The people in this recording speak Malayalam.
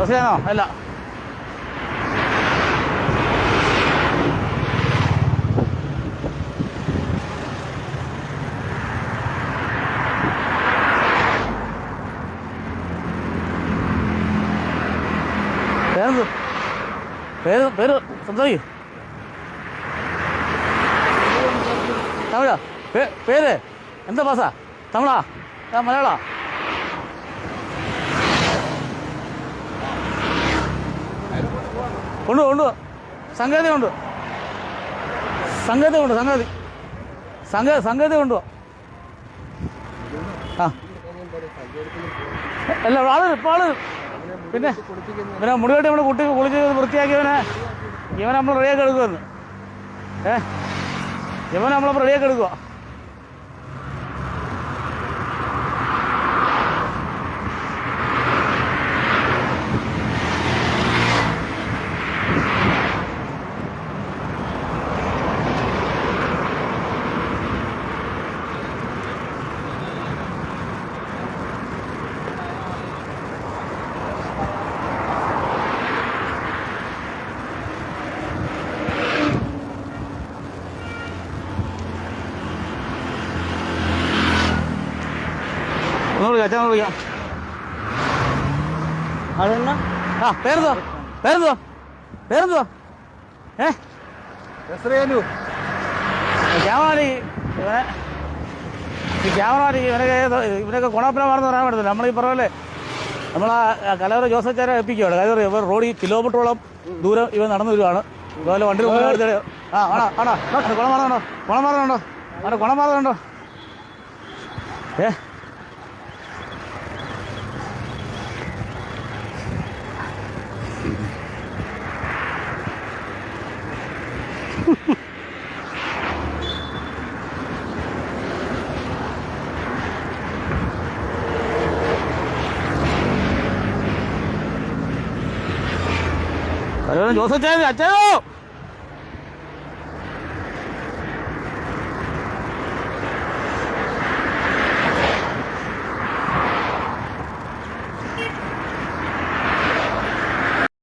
ബസ്സിലാണോ? അല്ല, പേര് പേര് സംസാരിക്കൂ. തമിഴാ? പേര് എന്താ ഭാഷ? തമിഴാ? മലയാളാ? കൊണ്ടു സംഗതി കൊണ്ട് സംഗതി കൊണ്ടുപോ. ആ അല്ല, ആള് പിന്നെ മുടികെട്ടി നമ്മൾ കുളിച്ച് വൃത്തിയാക്കിയവനെ നമ്മൾ റെഡിയാക്കി എടുക്കുമെന്ന്. നമ്മളപ്പോൾ റെഡിയാക്കി എടുക്കുക. ഒന്ന് വിളിക്കാം. അതെന്നാ? ആ പേരെന്തോ? ക്യാമറ ഇവനൊക്കെ ഗുണപ്രമാണെന്ന് പറയാൻ പറ്റത്തില്ല. നമ്മളീ പറഞ്ഞല്ലേ, നമ്മളാ കലവറ ജോസച്ചാരെ ഏൽപ്പിക്കുകയാണ്. കാര്യം ഇവർ റോഡിൽ കിലോമീറ്ററോളം ദൂരം ഇവ നടന്നു വരുവാണ്. അതുപോലെ വണ്ടി ഗുണം മാറുന്നുണ്ടോ? ജോസച്ചായ അച്ഛനോ